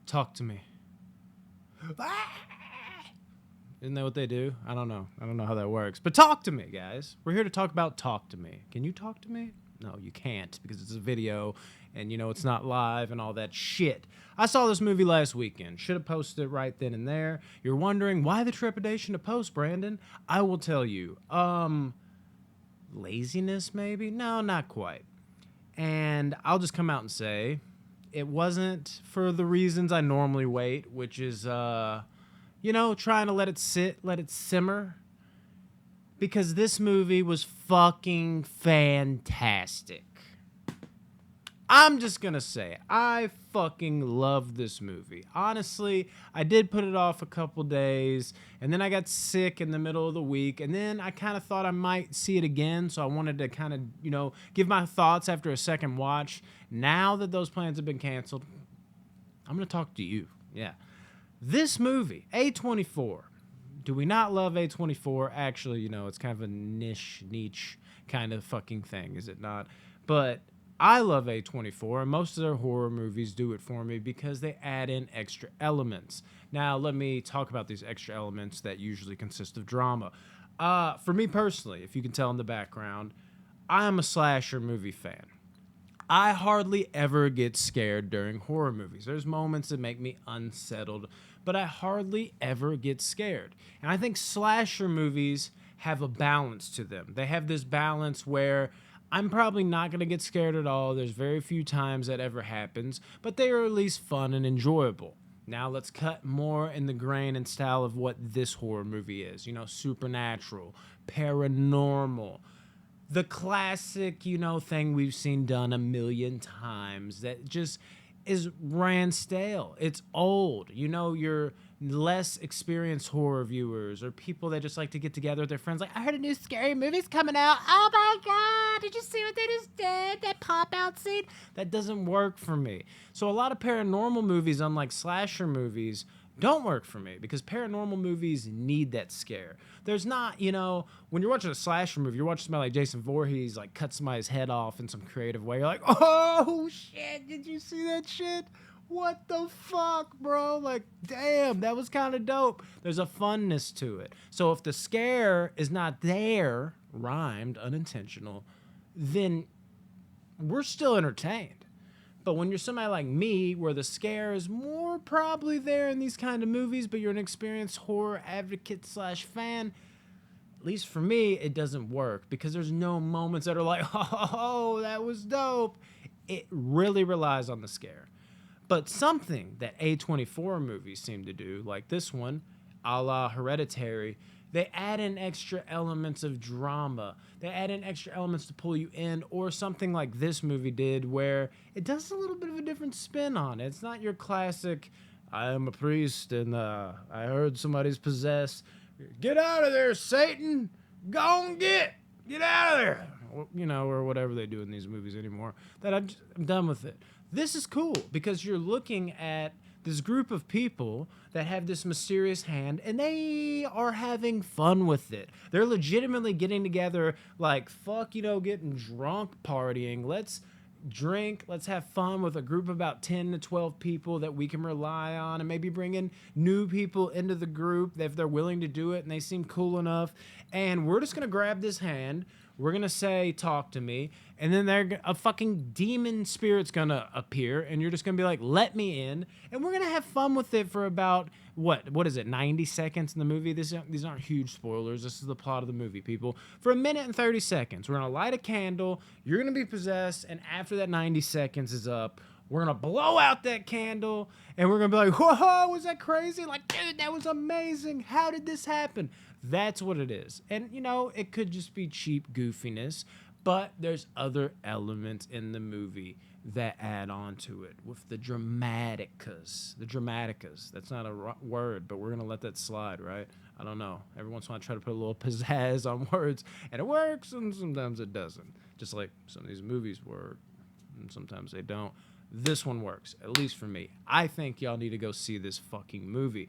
Talk to me. Isn't that what they do? I don't know. I don't know how that works. But talk to me, guys. We're here to talk about Talk to Me. Can you talk to me? No, you can't because it's a video and it's not live and all that shit. I saw this movie last weekend. Should have posted it right then and there. You're wondering why the trepidation to post, Brandon? I will tell you. Laziness maybe? No, not quite. And I'll just come out and say it wasn't for the reasons I normally wait, which is trying to let it sit, let it simmer. Because this movie was fucking fantastic. I'm just gonna say, I fucking love this movie. Honestly, I did put it off a couple days, and then I got sick in the middle of the week, and then I kind of thought I might see it again, so I wanted to kind of, give my thoughts after a second watch. Now that those plans have been canceled, I'm gonna talk to you. Yeah. This movie, A24. Do we not love A24? Actually, it's kind of a niche kind of fucking thing, is it not? But I love A24, and most of their horror movies do it for me because they add in extra elements. Now, let me talk about these extra elements that usually consist of drama. For me personally, if you can tell in the background, I am a slasher movie fan. I hardly ever get scared during horror movies. There's moments that make me unsettled, but I hardly ever get scared. And I think slasher movies have a balance to them. They have this balance where I'm probably not going to get scared at all. There's very few times that ever happens, but they are at least fun and enjoyable. Now let's cut more in the grain and style of what this horror movie is. Supernatural, paranormal, the classic, thing we've seen done a million times that just is ran stale. It's old. Your less experienced horror viewers or people that just like to get together with their friends like, I heard a new scary movie's coming out. Oh my God, did you see what they just did? That pop-out scene? That doesn't work for me. So a lot of paranormal movies, unlike slasher movies, don't work for me because paranormal movies need that scare. There's not, when you're watching a slasher movie, you're watching somebody like Jason Voorhees like cut somebody's head off in some creative way. You're like, oh shit, did you see that shit? What the fuck, bro? Like, damn, that was kind of dope. There's a funness to it. So if the scare is not there, rhymed, unintentional, then we're still entertained. But when you're somebody like me, where the scare is more probably there in these kind of movies, but you're an experienced horror advocate / fan, at least for me, it doesn't work because there's no moments that are like, oh, that was dope. It really relies on the scare. But something that A24 movies seem to do, like this one, a la Hereditary, they add in extra elements of drama. They add in extra elements to pull you in, or something like this movie did where it does a little bit of a different spin on it. It's not your classic, I am a priest and I heard somebody's possessed. Get out of there, Satan! Go and get out of there! Or whatever they do in these movies anymore. That I'm done with it. This is cool because you're looking at this group of people that have this mysterious hand and they are having fun with it. They're legitimately getting together like, fuck, getting drunk, partying. Let's drink. Let's have fun with a group of about 10 to 12 people that we can rely on and maybe bring in new people into the group if they're willing to do it and they seem cool enough. And we're just going to grab this hand. We're going to say, talk to me. And then a fucking demon spirit's going to appear. And you're just going to be like, let me in. And we're going to have fun with it for about, what is it, 90 seconds in the movie? These aren't huge spoilers. This is the plot of the movie, people. For 1 minute and 30 seconds, we're going to light a candle. You're going to be possessed. And after that 90 seconds is up, we're going to blow out that candle. And we're going to be like, whoa, was that crazy? Like, dude, that was amazing. How did this happen? That's what it is. And, it could just be cheap goofiness, but there's other elements in the movie that add on to it with the dramaticas. The dramaticas. That's not a word, but we're going to let that slide, right? I don't know. Every once in a while I try to put a little pizzazz on words, and it works, and sometimes it doesn't. Just like some of these movies work, and sometimes they don't. This one works, at least for me. I think y'all need to go see this fucking movie.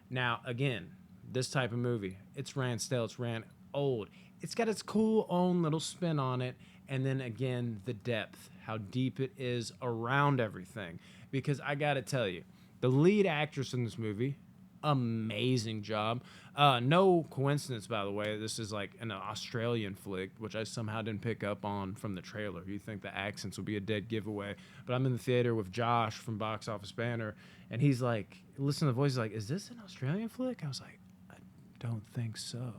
Now, again, this type of movie, it's ran stale, it's ran old. It's got its cool own little spin on it. And then again, the depth, how deep it is around everything. Because I gotta tell you, The lead actress in this movie, amazing job. No coincidence, by the way. This is like an Australian flick, which I somehow didn't pick up on from the trailer. You think the accents would be a dead giveaway, but I'm in the theater with Josh from Box Office Banner, and he's like, listen to the voice, he's like, "Is this an Australian flick?" I was like, "I don't think so."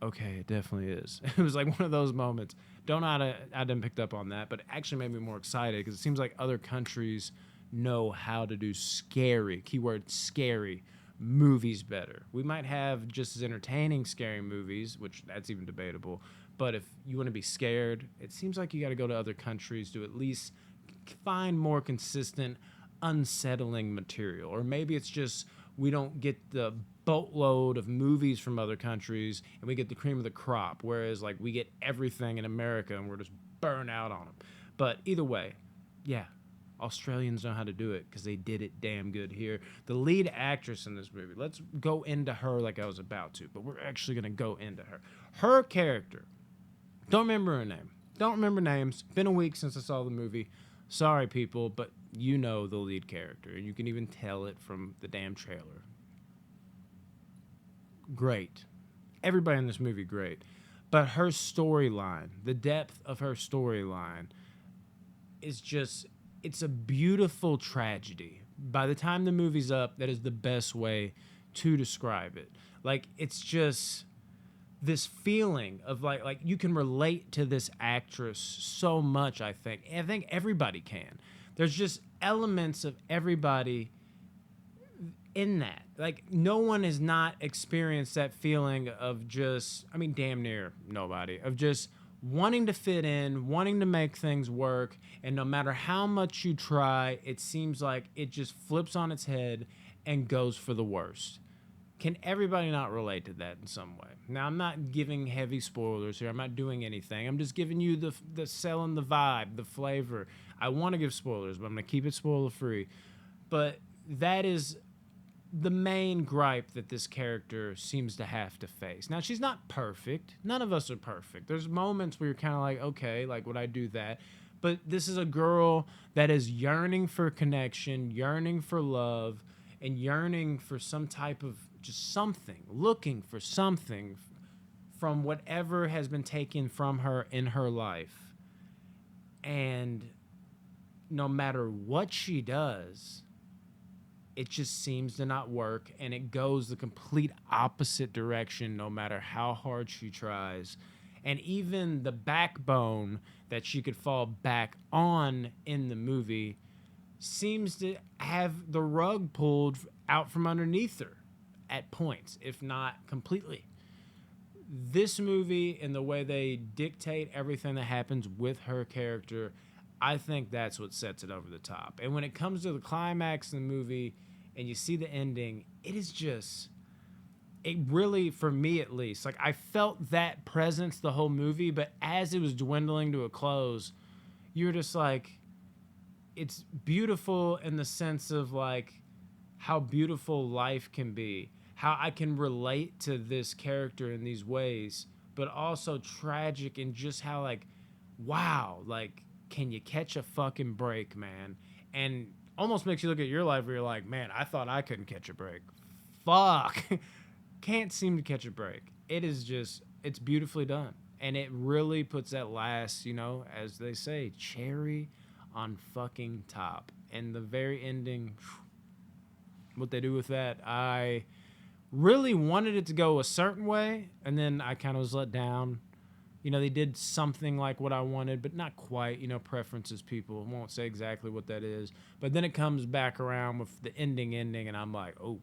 Okay, it definitely is. It was like one of those moments. Don't know how to, I didn't pick up on that, but it actually made me more excited because it seems like other countries know how to do scary, keyword scary, movies better. We might have just as entertaining scary movies, which that's even debatable. But if you want to be scared, it seems like you got to go to other countries to at least find more consistent, unsettling material. Or maybe it's just we don't get the boatload of movies from other countries and we get the cream of the crop, whereas like we get everything in America and we're just burnt out on them. But either way, yeah, Australians know how to do it because they did it damn good here. The lead actress in this movie, let's go into her like I was about to, but we're actually going to go into her. Her character, don't remember her name. Don't remember names. Been a week since I saw the movie. Sorry, people, but you know the lead character, and you can even tell it from the damn trailer. Great. Everybody in this movie, great. But her storyline, the depth of her storyline, is just, it's a beautiful tragedy. By the time the movie's up, that is the best way to describe it. Like, it's just this feeling of like you can relate to this actress so much, I think. And I think everybody can. There's just elements of everybody in that. Like, no one has not experienced that feeling of just, I mean, damn near nobody, of just wanting to fit in, wanting to make things work, and no matter how much you try, it seems like it just flips on its head and goes for the worst. Can everybody not relate to that in some way? Now, I'm not giving heavy spoilers here. I'm not doing anything. I'm just giving you the selling the vibe, the flavor. I want to give spoilers, but I'm going to keep it spoiler free. But that is the main gripe that this character seems to have to face. Now, she's not perfect. None of us are perfect. There's moments where you're kind of like, okay, like, would I do that? But this is a girl that is yearning for connection, yearning for love, and yearning for some type of just something, looking for something from whatever has been taken from her in her life. And no matter what she does, it just seems to not work, and it goes the complete opposite direction no matter how hard she tries. And even the backbone that she could fall back on in the movie seems to have the rug pulled out from underneath her at points, if not completely. This movie and the way they dictate everything that happens with her character, I think that's what sets it over the top. And when it comes to the climax in the movie and you see the ending, it is just, it really, for me at least, like I felt that presence the whole movie, but as it was dwindling to a close, you're just like, it's beautiful in the sense of like how beautiful life can be, how I can relate to this character in these ways, but also tragic in just how like, wow, like, can you catch a fucking break, man? And almost makes you look at your life where you're like, man, I thought I couldn't catch a break. Fuck. Can't seem to catch a break. It is just, it's beautifully done. And it really puts that last, you know, as they say, cherry on fucking top. And the very ending, what they do with that, I really wanted it to go a certain way, and then I kind of was let down. You know, they did something like what I wanted, but not quite. You know, preferences, people won't say exactly what that is. But then it comes back around with the ending, and I'm like, oh,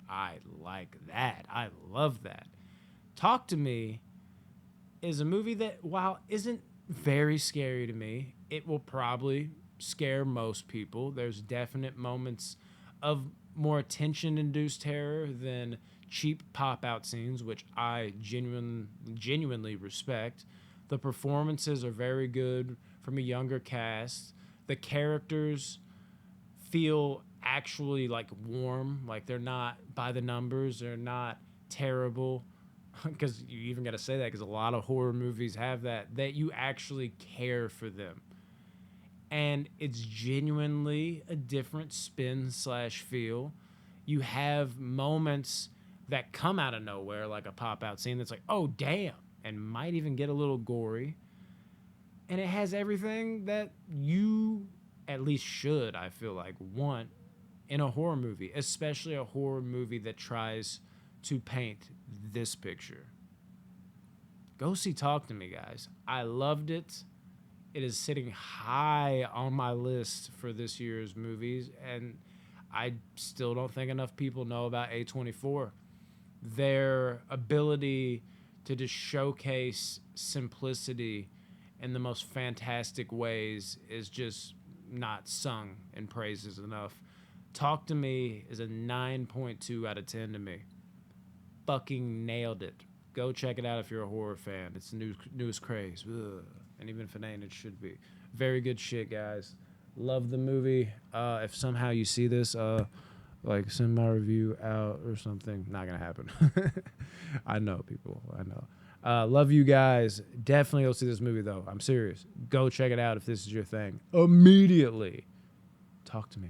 I like that. I love that. Talk to Me is a movie that, while isn't very scary to me, it will probably scare most people. There's definite moments of more tension-induced terror than cheap pop-out scenes, which I genuinely respect. The performances are very good from a younger cast. The characters feel actually like warm, like they're not by the numbers, they're not terrible. Because you even got to say that because a lot of horror movies have that you actually care for them. and it's genuinely a different spin slash feel. You have moments that come out of nowhere, like a pop out scene that's like, oh damn, and might even get a little gory. And it has everything that you at least should, I feel like, want in a horror movie, especially a horror movie that tries to paint this picture. Go see Talk to Me, guys. I loved it. It is sitting high on my list for this year's movies, and I still don't think enough people know about A24. Their ability to just showcase simplicity in the most fantastic ways is just not sung in praises enough. Talk to Me is a 9.2 out of 10 to me. Fucking nailed it. Go check it out if you're a horror fan. It's the newest craze. Ugh. And even if it ain't, it should be. Very good shit, guys. Love the movie. If somehow you see this, like send my review out or something. Not gonna happen. I know, people. I know. Love you guys. Definitely go see this movie, though. I'm serious. Go check it out if this is your thing. Immediately. Talk to Me.